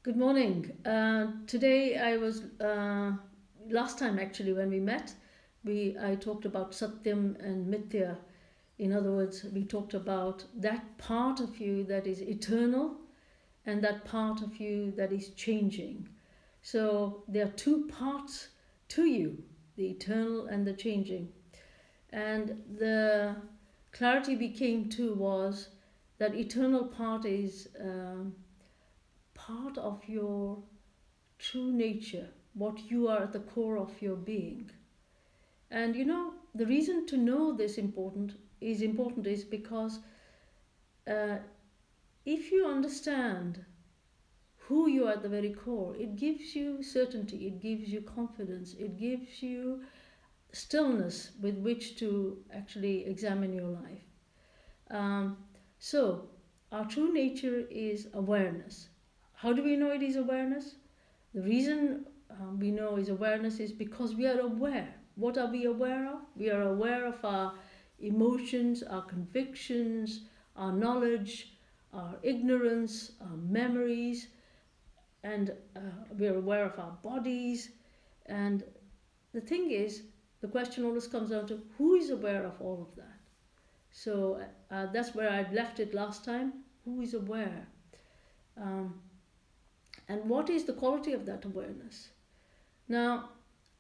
Good morning. Today I was, last time actually when we met, I talked about Satyam and Mithya. In other words, we talked about that part of you that is eternal and that part of you that is changing. So there are two parts to you, the eternal and the changing. And the clarity became too was that eternal part is part of your true nature, what you are at the core of your being. And the reason to know this important is because uh, if you understand who you are at the very core, it gives you certainty, it gives you confidence, it gives you stillness with which to actually examine your life. So, our true nature is awareness. How do we know it is awareness? The reason we know is awareness is because we are aware. What are we aware of? We are aware of our emotions, our convictions, our knowledge, our ignorance, our memories, and we are aware of our bodies. And the thing is, the question always comes down to who is aware of all of that? So that's where I'd left it last time. Who is aware? And what is the quality of that awareness? Now,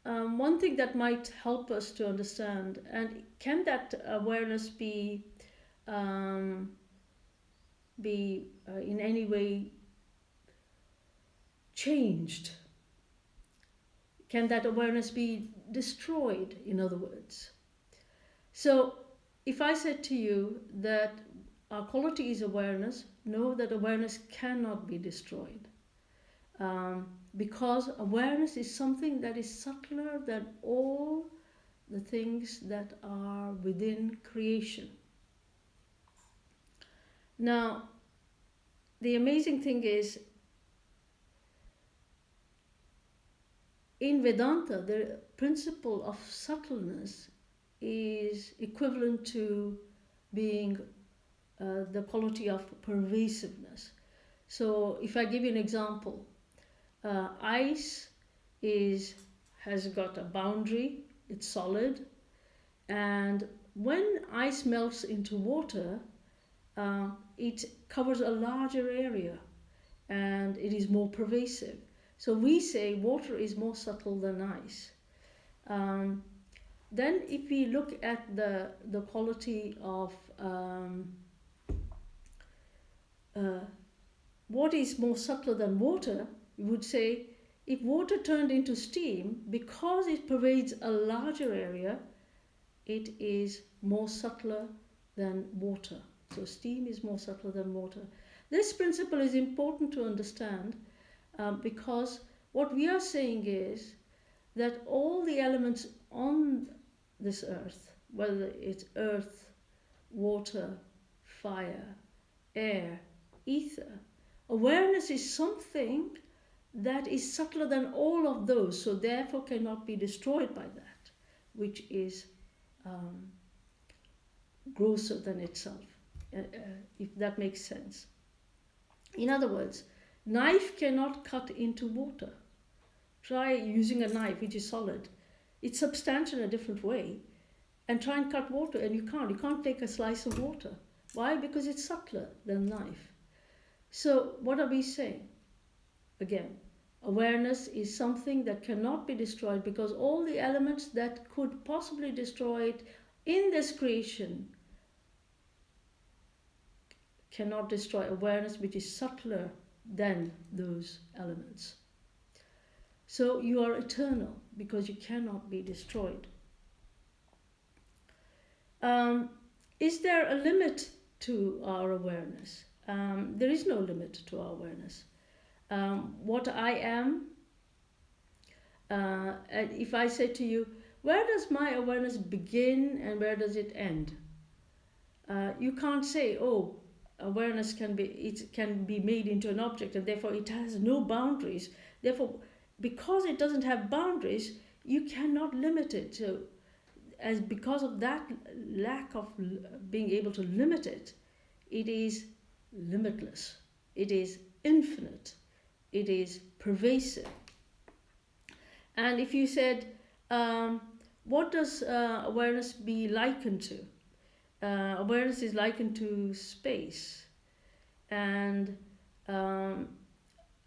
one thing that might help us to understand, and can that awareness be in any way changed? Can that awareness be destroyed, in other words? So, if I said to you that our quality is awareness, know that awareness cannot be destroyed. Because awareness is something that is subtler than all the things that are within creation. Now, the amazing thing is, in Vedanta, the principle of subtleness is equivalent to being the quality of pervasiveness. So, if I give you an example, ice has got a boundary, it's solid, and when ice melts into water, it covers a larger area and it is more pervasive. So we say water is more subtle than ice. Then if we look at the quality of what is more subtle than water, we would say if water turned into steam, because it pervades a larger area, it is more subtler than water. So steam is more subtle than water. This principle is important to understand because what we are saying is that all the elements on this earth, whether it's earth, water, fire, air, ether, awareness is something that is subtler than all of those, so therefore cannot be destroyed by that, which is grosser than itself, if that makes sense. In other words, knife cannot cut into water. Try using a knife which is solid. It's substantial in a different way, and try and cut water, and you can't. You can't take a slice of water. Why? Because it's subtler than knife. So what are we saying? Again, awareness is something that cannot be destroyed because all the elements that could possibly destroy it in this creation cannot destroy awareness, which is subtler than those elements. So you are eternal because you cannot be destroyed. Is there a limit to our awareness? There is no limit to our awareness. What I am, if I say to you, where does my awareness begin and where does it end? You can't say, oh, awareness can be made into an object and therefore it has no boundaries. Therefore, because it doesn't have boundaries, you cannot limit it. So, because of that lack of being able to limit it, it is limitless. It is infinite. it is pervasive. And if you said, what does awareness be likened to? Awareness is likened to space, and um,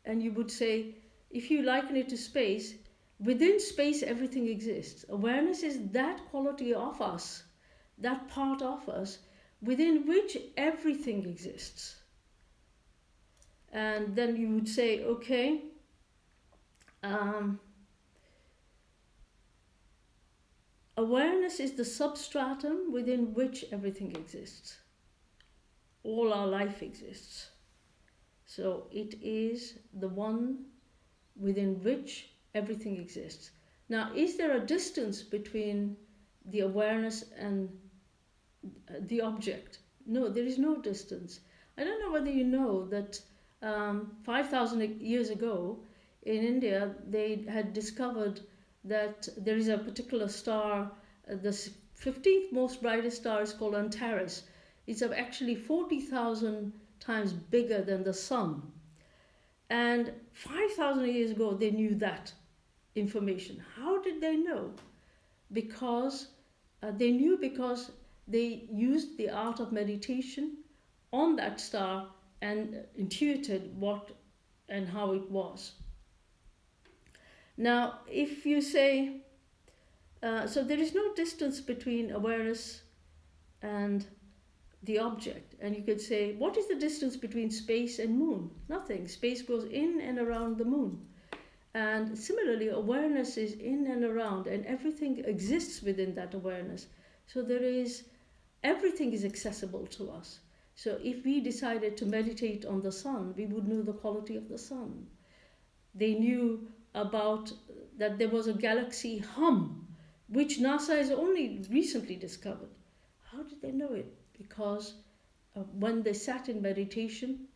and you would say, if you liken it to space, within space everything exists. Awareness is that quality of us, that part of us, within which everything exists. And then you would say, okay, awareness is the substratum within which everything exists. All our life exists. So it is the one within which everything exists. Now, is there a distance between the awareness and the object? No, there is no distance. I don't know whether you know that 5,000 years ago in India, they had discovered that there is a particular star, the 15th most brightest star is called Antares. It's actually 40,000 times bigger than the sun. And 5,000 years ago, they knew that information. How did they know? Because they knew because they used the art of meditation on that star and intuited what and how it was. Now, if you say, so there is no distance between awareness and the object. And you could say, what is the distance between space and moon? Nothing. Space goes in and around the moon. And similarly, awareness is in and around, and everything exists within that awareness. So everything is accessible to us. So if we decided to meditate on the sun, we would know the quality of the sun. They knew about that there was a galaxy hum, which NASA has only recently discovered. How did they know it? Because when they sat in meditation,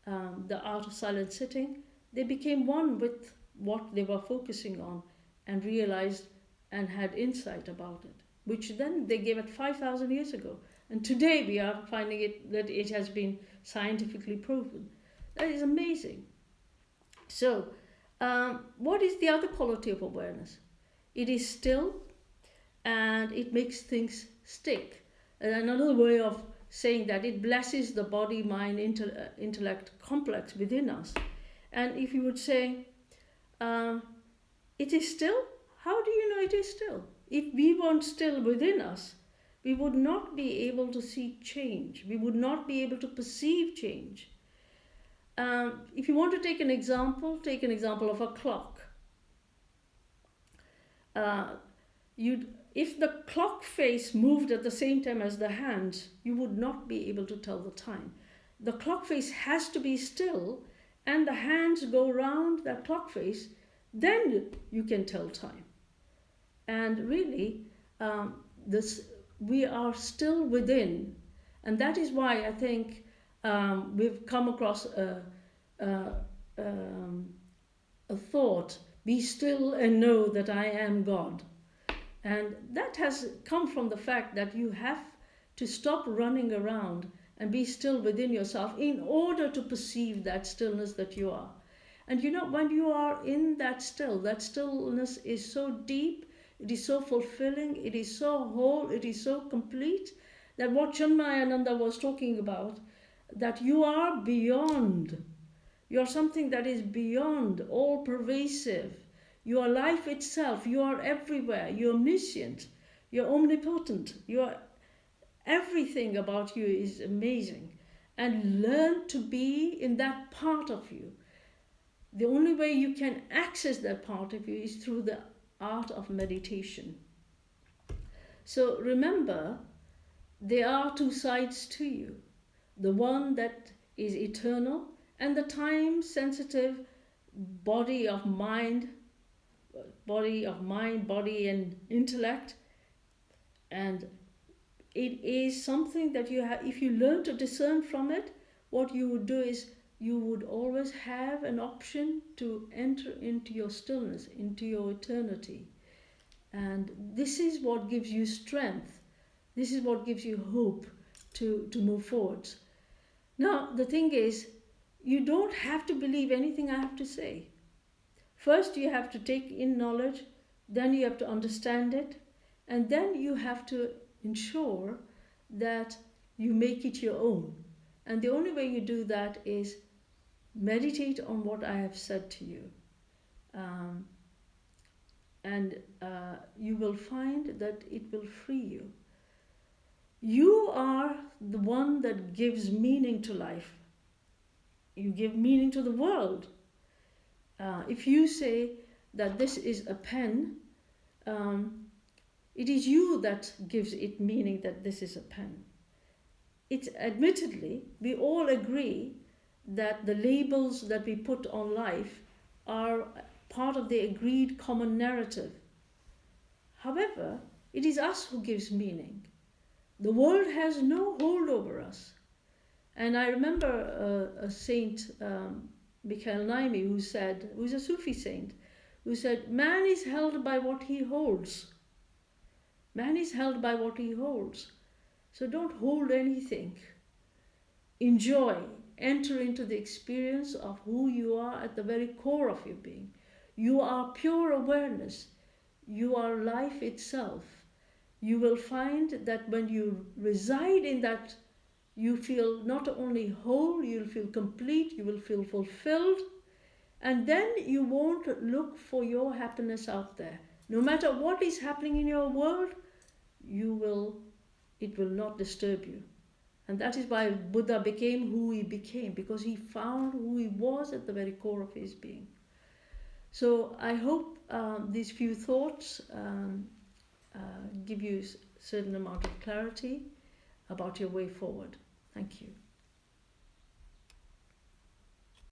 the art of silent sitting, they became one with what they were focusing on and realized and had insight about it, which then they gave it 5,000 years ago. And today we are finding that it has been scientifically proven. That is amazing. So, what is the other quality of awareness? It is still, and it makes things stick. And another way of saying that, it blesses the body, mind, intellect complex within us. And if you would say, it is still, how do you know it is still? If we weren't still within us, we would not be able to see change. We would not be able to perceive change. If you want to take an example of a clock. If the clock face moved at the same time as the hands, you would not be able to tell the time. The clock face has to be still, and the hands go round that clock face, then you can tell time. And really, we are still within, and that is why I think we've come across a thought, be still and know that I am God. And that has come from the fact that you have to stop running around and be still within yourself in order to perceive that stillness that you are. And you know, when you are in that stillness is so deep, it is so fulfilling, it is so whole, it is so complete, that what Chinmayananda was talking about, that you are beyond. You are something that is beyond, all pervasive. You are life itself. You are everywhere. You're omniscient. You're omnipotent. Everything about you is amazing. And learn to be in that part of you. The only way you can access that part of you is through the art of meditation. So remember, there are two sides to you. The one that is eternal, and the time-sensitive body of mind, body and intellect. And it is something that you have, if you learn to discern from it, what you would do is you would always have an option to enter into your stillness, into your eternity. And this is what gives you strength. This is what gives you hope to move forwards. Now, the thing is, you don't have to believe anything I have to say. First, you have to take in knowledge, then you have to understand it, and then you have to ensure that you make it your own. And the only way you do that is meditate on what I have said to you. Um, and you will find that it will free you. You are the one that gives meaning to life. You give meaning to the world. If you say that this is a pen, it is you that gives it meaning that this is a pen. It's admittedly, we all agree that the labels that we put on life are part of the agreed common narrative. However, it is us who gives meaning. The world has no hold over us. And I remember a saint, Mikhail Naimi, who's a Sufi saint, who said, man is held by what he holds. Man is held by what he holds. So don't hold anything. Enjoy, enter into the experience of who you are at the very core of your being. You are pure awareness. You are life itself. You will find that when you reside in that, you feel not only whole, you'll feel complete, you will feel fulfilled, and then you won't look for your happiness out there. No matter what is happening in your world, it will not disturb you. And that is why Buddha became who he became, because he found who he was at the very core of his being. So I hope these few thoughts give you a certain amount of clarity about your way forward. Thank you.